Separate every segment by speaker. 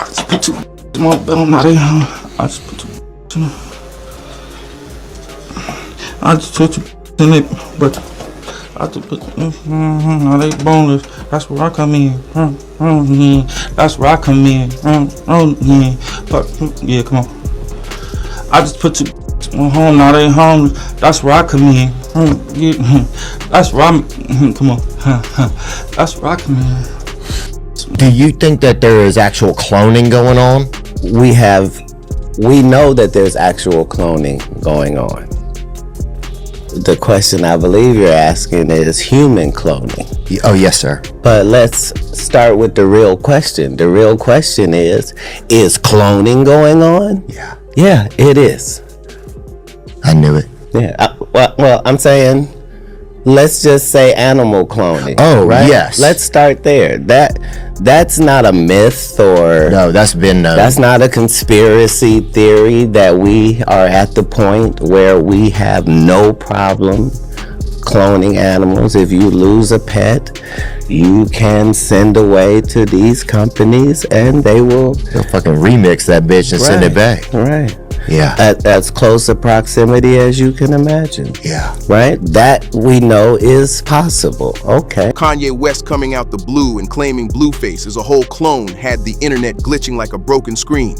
Speaker 1: just put 2 in my belt, now they home. I just put 2 in them. I just put 2 in it, but I just put, now they boneless. That's where I come in. That's where I come in. But, yeah, come on. I just put 2 home, now they home. That's where I come in. That's where I'm, come on. That's where I come in.
Speaker 2: Do you think that there is actual cloning going on? We know that there's actual cloning going on. The question I believe you're asking is human cloning.
Speaker 3: Oh, yes, sir.
Speaker 2: But let's start with the real question. The real question is cloning going on?
Speaker 3: Yeah.
Speaker 2: Yeah, it is.
Speaker 3: I knew it.
Speaker 2: Yeah. Well, I'm saying, let's just say animal cloning.
Speaker 3: Oh,
Speaker 2: right?
Speaker 3: yes.
Speaker 2: Let's start there. That's not a myth or...
Speaker 3: No, that's been known.
Speaker 2: That's not a conspiracy theory that we are at the point where we have no problem cloning animals. If you lose a pet, you can send away to these companies and they'll
Speaker 3: fucking remix that bitch and send it back.
Speaker 2: Right.
Speaker 3: Yeah.
Speaker 2: At as close a proximity as you can imagine.
Speaker 3: Yeah.
Speaker 2: Right? That we know is possible. Okay.
Speaker 4: Kanye West coming out the blue and claiming Blueface as a whole clone had the internet glitching like a broken screen.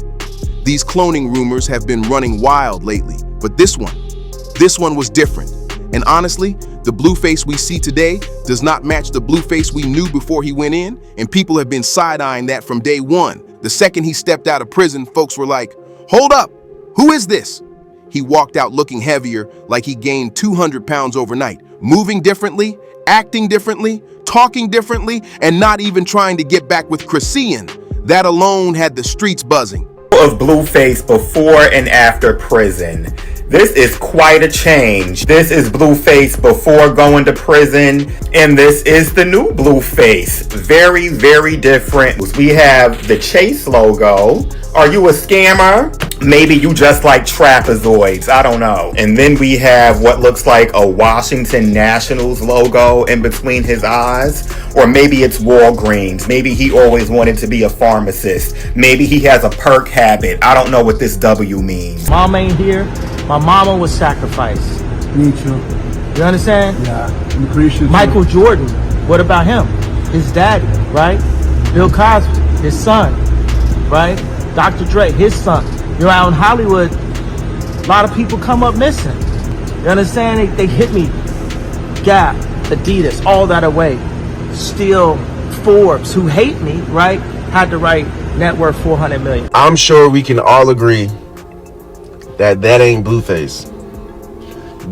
Speaker 4: These cloning rumors have been running wild lately, but this one was different. And honestly, the Blueface we see today does not match the Blueface we knew before he went in, and people have been side-eyeing that from day one. The second he stepped out of prison, folks were like, "Hold up, who is this?" He walked out looking heavier, like he gained 200 pounds overnight, moving differently, acting differently, talking differently, and not even trying to get back with Chrisean. That alone had the streets buzzing.
Speaker 5: Of Blueface before and after prison. This is quite a change. This is Blueface before going to prison, and this is the new Blueface. Very, very different. We have the Chase logo. Are you a scammer? Maybe you just like trapezoids, I don't know. And then we have what looks like a Washington Nationals logo in between his eyes. Or maybe it's Walgreens. Maybe he always wanted to be a pharmacist. Maybe he has a perk habit. I don't know what this W means.
Speaker 6: Mom ain't here. My mama was sacrificed.
Speaker 7: Me too.
Speaker 6: You understand?
Speaker 7: Yeah. I'm Chrisean.
Speaker 6: Michael Jordan, what about him? His daddy, right? Bill Cosby, his son, right? Dr. Dre, his son. You're out in Hollywood, a lot of people come up missing. You understand? They hit me. Gap, Adidas, all that away. Still, Forbes, who hate me, right? Had to write net worth 400 million.
Speaker 8: I'm sure we can all agree that ain't Blueface.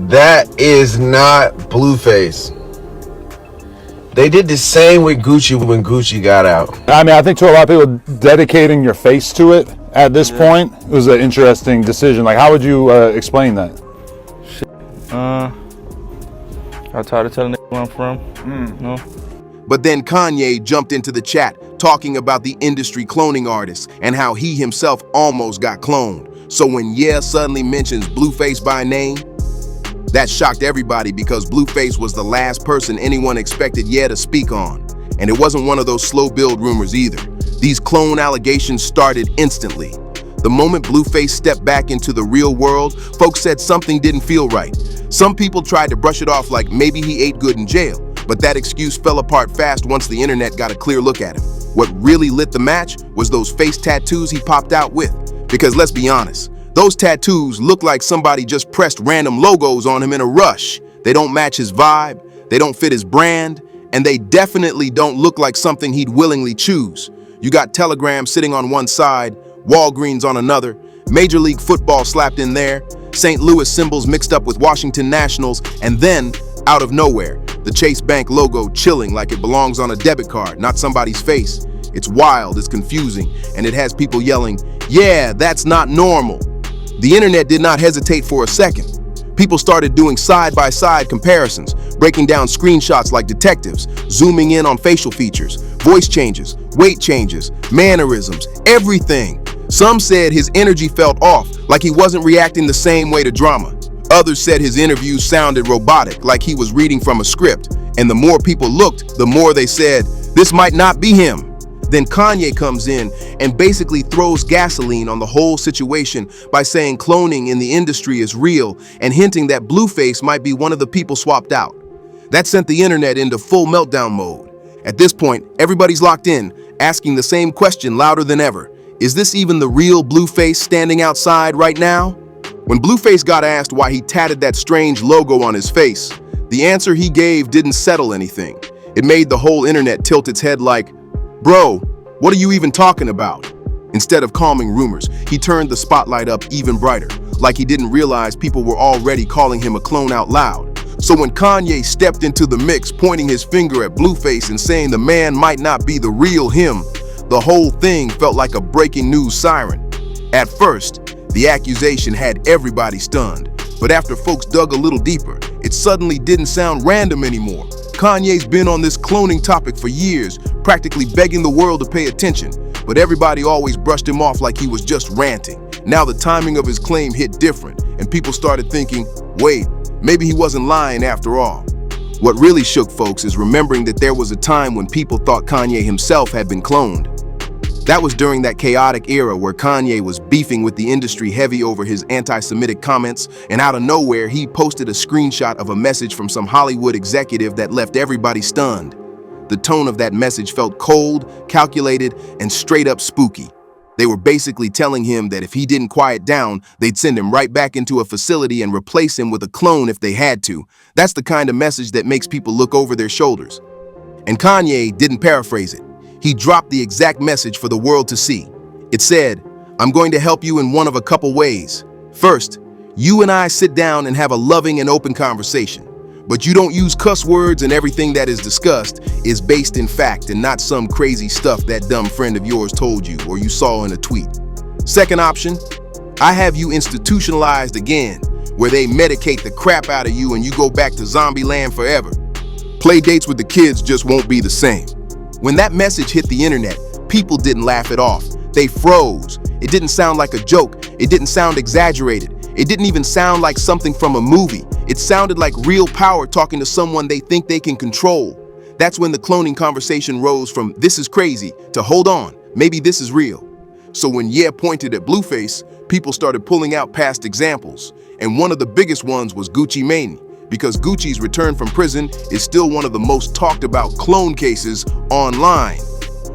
Speaker 8: That is not Blueface. They did the same with Gucci when Gucci got out.
Speaker 9: I mean, I think to a lot of people, dedicating your face to it at this point was an interesting decision. Like, how would you explain that?
Speaker 1: I tired of telling where I'm from. No.
Speaker 4: But then Kanye jumped into the chat talking about the industry cloning artists and how he himself almost got cloned. So when Ye suddenly mentions Blueface by name, that shocked everybody because Blueface was the last person anyone expected Ye to speak on. And it wasn't one of those slow build rumors either. These clone allegations started instantly. The moment Blueface stepped back into the real world, folks said something didn't feel right. Some people tried to brush it off like maybe he ate good in jail, but that excuse fell apart fast once the internet got a clear look at him. What really lit the match was those face tattoos he popped out with. Because let's be honest, those tattoos look like somebody just pressed random logos on him in a rush. They don't match his vibe, they don't fit his brand, and they definitely don't look like something he'd willingly choose. You got Telegram sitting on one side, Walgreens on another, Major League Football slapped in there, St. Louis symbols mixed up with Washington Nationals, and then, out of nowhere, the Chase Bank logo chilling like it belongs on a debit card, not somebody's face. It's wild, it's confusing, and it has people yelling, "Yeah, that's not normal." The internet did not hesitate for a second. People started doing side-by-side comparisons, breaking down screenshots like detectives, zooming in on facial features, voice changes, weight changes, mannerisms, everything. Some said his energy felt off, like he wasn't reacting the same way to drama. Others said his interviews sounded robotic, like he was reading from a script. And the more people looked, the more they said, this might not be him. Then Kanye comes in and basically throws gasoline on the whole situation by saying cloning in the industry is real and hinting that Blueface might be one of the people swapped out. That sent the internet into full meltdown mode. At this point, everybody's locked in, asking the same question louder than ever. Is this even the real Blueface standing outside right now? When Blueface got asked why he tatted that strange logo on his face, the answer he gave didn't settle anything. It made the whole internet tilt its head like, "Bro, what are you even talking about?" Instead of calming rumors, he turned the spotlight up even brighter, like he didn't realize people were already calling him a clone out loud. So when Kanye stepped into the mix, pointing his finger at Blueface and saying the man might not be the real him, the whole thing felt like a breaking news siren. At first, the accusation had everybody stunned, but after folks dug a little deeper, it suddenly didn't sound random anymore. Kanye's been on this cloning topic for years, practically begging the world to pay attention, but everybody always brushed him off like he was just ranting. Now the timing of his claim hit different, and people started thinking, wait, maybe he wasn't lying after all. What really shook folks is remembering that there was a time when people thought Kanye himself had been cloned. That was during that chaotic era where Kanye was beefing with the industry heavy over his anti-Semitic comments, and out of nowhere, he posted a screenshot of a message from some Hollywood executive that left everybody stunned. The tone of that message felt cold, calculated, and straight up spooky. They were basically telling him that if he didn't quiet down, they'd send him right back into a facility and replace him with a clone if they had to. That's the kind of message that makes people look over their shoulders. And Kanye didn't paraphrase it. He dropped the exact message for the world to see. It said, "I'm going to help you in one of a couple ways. First, you and I sit down and have a loving and open conversation. But you don't use cuss words, and everything that is discussed is based in fact and not some crazy stuff that dumb friend of yours told you or you saw in a tweet. Second option, I have you institutionalized again, where they medicate the crap out of you and you go back to zombie land forever. Play dates with the kids just won't be the same." When that message hit the internet, people didn't laugh it off. They froze. It didn't sound like a joke. It didn't sound exaggerated. It didn't even sound like something from a movie. It sounded like real power talking to someone they think they can control. That's when the cloning conversation rose from "this is crazy" to "hold on, maybe this is real." So when Ye pointed at Blueface, people started pulling out past examples. And one of the biggest ones was Gucci Mane, because Gucci's return from prison is still one of the most talked about clone cases online.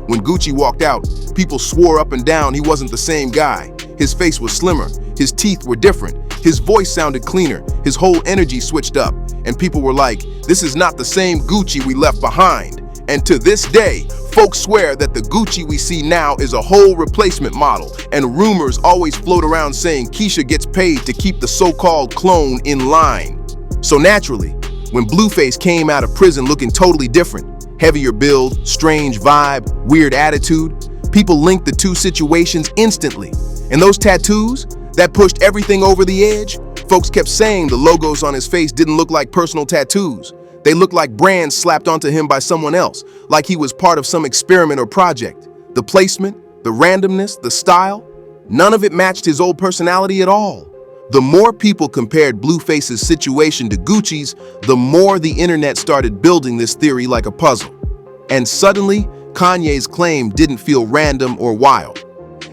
Speaker 4: When Gucci walked out, people swore up and down he wasn't the same guy. His face was slimmer, his teeth were different, his voice sounded cleaner, his whole energy switched up, and people were like, this is not the same Gucci we left behind. And to this day, folks swear that the Gucci we see now is a whole replacement model, and rumors always float around saying Keisha gets paid to keep the so-called clone in line. So naturally, when Blueface came out of prison looking totally different, heavier build, strange vibe, weird attitude, people linked the two situations instantly. And those tattoos, that pushed everything over the edge. Folks kept saying the logos on his face didn't look like personal tattoos. They looked like brands slapped onto him by someone else, like he was part of some experiment or project. The placement, the randomness, the style, none of it matched his old personality at all. The more people compared Blueface's situation to Gucci's, the more the internet started building this theory like a puzzle. And suddenly, Kanye's claim didn't feel random or wild.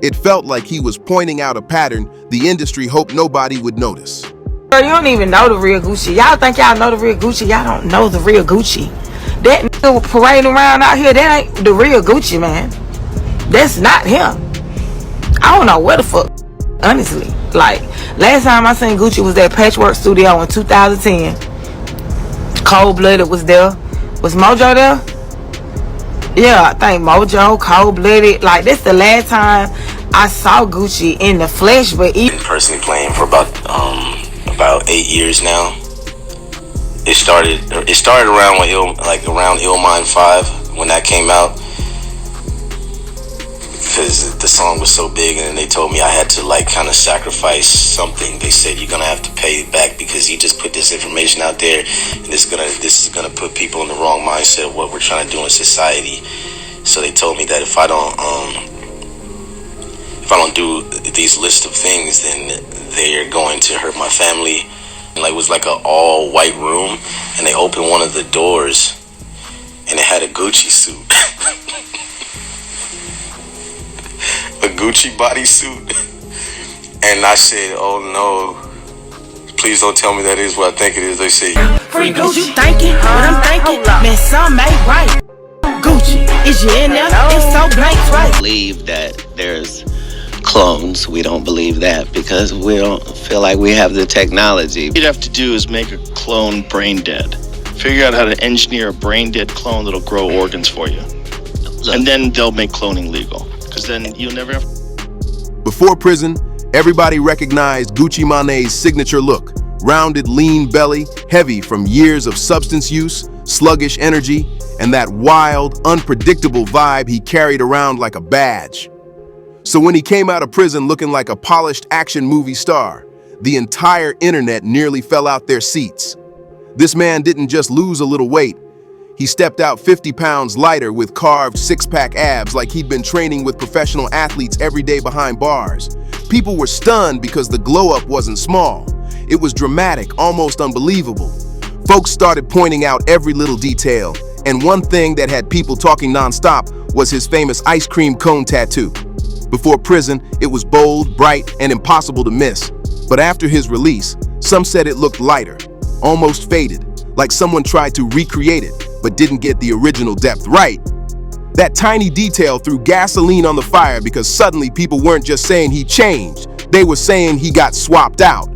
Speaker 4: It felt like he was pointing out a pattern the industry hoped nobody would notice.
Speaker 7: Bro, you don't even know the real Gucci. Y'all think y'all know the real Gucci. Y'all don't know the real Gucci. That nigga parading around out here, that ain't the real Gucci, man. That's not him. I don't know where the fuck, honestly. Like, last time I seen Gucci was at Patchwork Studio in 2010. Cold Blooded was there. Was Mojo there? Yeah, I think Mojo, Cold Blooded. Like, that's the last time I saw Gucci in the flesh. But
Speaker 10: been personally playing for about 8 years now. It started around around Illmind 5 when that came out, because the song was so big, and they told me I had to kind of sacrifice something. They said you're gonna have to pay it back because you just put this information out there, and this is gonna put people in the wrong mindset of what we're trying to do in society. So they told me that if I don't do these list of things, then they're going to hurt my family. And it was like an all white room, and they opened one of the doors, and it had a Gucci suit. the Gucci bodysuit. And I said, oh no, please don't tell me that is what I think it is. They say,
Speaker 7: Free Gucci, thinking what I'm thinking. Man, some ain't right. Gucci, is you in there? If so, blank's right.
Speaker 2: Believe that there's clones. We don't believe that because we don't feel like we have the technology.
Speaker 11: What you'd have to do is make a clone brain dead. Figure out how to engineer a brain dead clone that'll grow organs for you. And then they'll make cloning legal. Because then you'll never have...
Speaker 4: Before prison, everybody recognized Gucci Mane's signature look. Rounded, lean belly, heavy from years of substance use, sluggish energy, and that wild, unpredictable vibe he carried around like a badge. So when he came out of prison looking like a polished action movie star, the entire internet nearly fell out their seats. This man didn't just lose a little weight. He stepped out 50 pounds lighter with carved six-pack abs like he'd been training with professional athletes every day behind bars. People were stunned because the glow-up wasn't small. It was dramatic, almost unbelievable. Folks started pointing out every little detail, and one thing that had people talking nonstop was his famous ice cream cone tattoo. Before prison, it was bold, bright, and impossible to miss. But after his release, some said it looked lighter, almost faded, like someone tried to recreate it, but didn't get the original depth right. That tiny detail threw gasoline on the fire because suddenly people weren't just saying he changed, they were saying he got swapped out.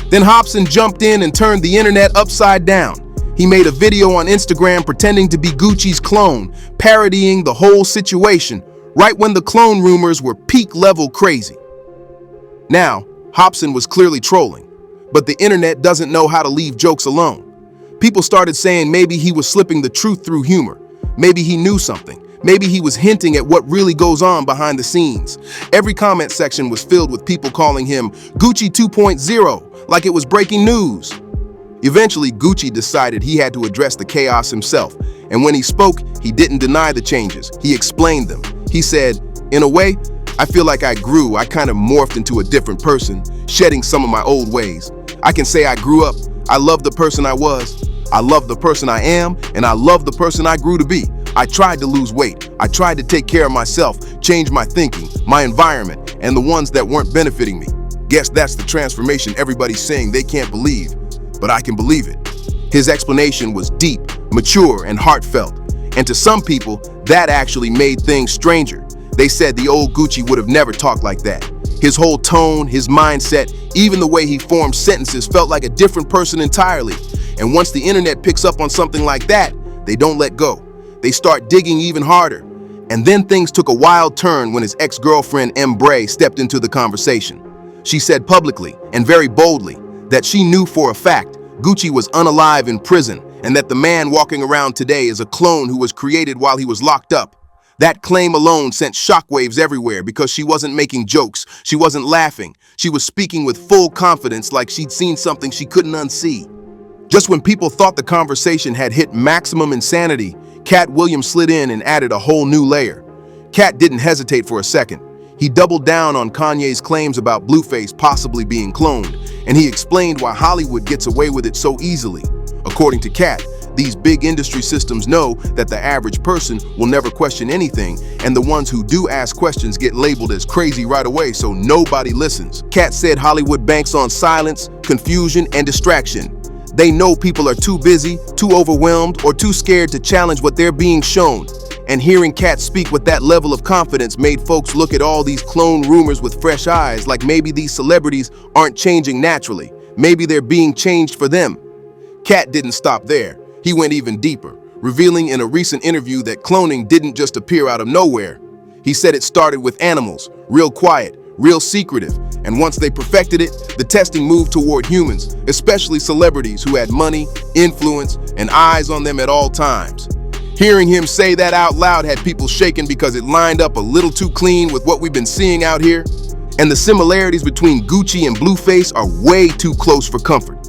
Speaker 4: Then Hobson jumped in and turned the internet upside down. He made a video on Instagram pretending to be Gucci's clone, parodying the whole situation, right when the clone rumors were peak-level crazy. Now, Hobson was clearly trolling, but the internet doesn't know how to leave jokes alone. People started saying maybe he was slipping the truth through humor. Maybe he knew something. Maybe he was hinting at what really goes on behind the scenes. Every comment section was filled with people calling him Gucci 2.0, like it was breaking news. Eventually, Gucci decided he had to address the chaos himself, and when he spoke, he didn't deny the changes. He explained them. He said, "In a way, I feel like I grew. I kind of morphed into a different person, shedding some of my old ways. I can say I grew up. I love the person I was. I love the person I am, and I love the person I grew to be. I tried to lose weight. I tried to take care of myself, change my thinking, my environment, and the ones that weren't benefiting me. Guess that's the transformation everybody's saying they can't believe, but I can believe it." His explanation was deep, mature, and heartfelt. And to some people, that actually made things stranger. They said the old Gucci would have never talked like that. His whole tone, his mindset, even the way he formed sentences felt like a different person entirely. And once the internet picks up on something like that, they don't let go. They start digging even harder. And then things took a wild turn when his ex-girlfriend M. Bray stepped into the conversation. She said publicly, and very boldly, that she knew for a fact Gucci was unalive in prison and that the man walking around today is a clone who was created while he was locked up. That claim alone sent shockwaves everywhere because she wasn't making jokes, she wasn't laughing, she was speaking with full confidence like she'd seen something she couldn't unsee. Just when people thought the conversation had hit maximum insanity, Cat Williams slid in and added a whole new layer. Cat didn't hesitate for a second. He doubled down on Kanye's claims about Blueface possibly being cloned, and he explained why Hollywood gets away with it so easily. According to Cat, these big industry systems know that the average person will never question anything, and the ones who do ask questions get labeled as crazy right away, so nobody listens. Cat said Hollywood banks on silence, confusion, and distraction. They know people are too busy, too overwhelmed, or too scared to challenge what they're being shown. And hearing Cat speak with that level of confidence made folks look at all these clone rumors with fresh eyes, like maybe these celebrities aren't changing naturally. Maybe they're being changed for them. Cat didn't stop there. He went even deeper, revealing in a recent interview that cloning didn't just appear out of nowhere. He said it started with animals, real quiet, real secretive, and once they perfected it, the testing moved toward humans, especially celebrities who had money, influence, and eyes on them at all times. Hearing him say that out loud had people shaken because it lined up a little too clean with what we've been seeing out here, and the similarities between Gucci and Blueface are way too close for comfort.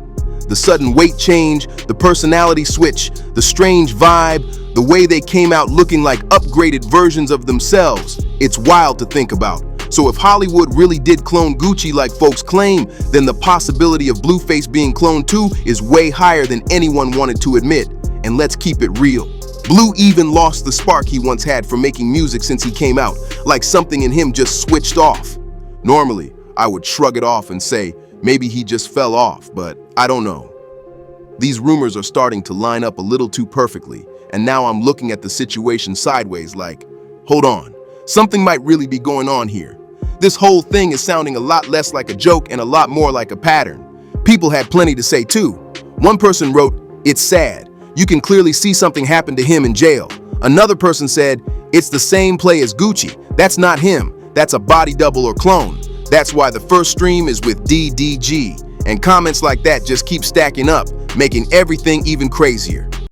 Speaker 4: The sudden weight change, the personality switch, the strange vibe, the way they came out looking like upgraded versions of themselves, it's wild to think about. So if Hollywood really did clone Gucci like folks claim, then the possibility of Blueface being cloned too is way higher than anyone wanted to admit. And let's keep it real. Blue even lost the spark he once had for making music since he came out, like something in him just switched off. Normally, I would shrug it off and say, maybe he just fell off, but I don't know. These rumors are starting to line up a little too perfectly, and now I'm looking at the situation sideways like, hold on, something might really be going on here. This whole thing is sounding a lot less like a joke and a lot more like a pattern. People had plenty to say too. One person wrote, "It's sad. You can clearly see something happened to him in jail." Another person said, "It's the same play as Gucci. That's not him. That's a body double or clone. That's why the first stream is with DDG." And comments like that just keep stacking up, making everything even crazier.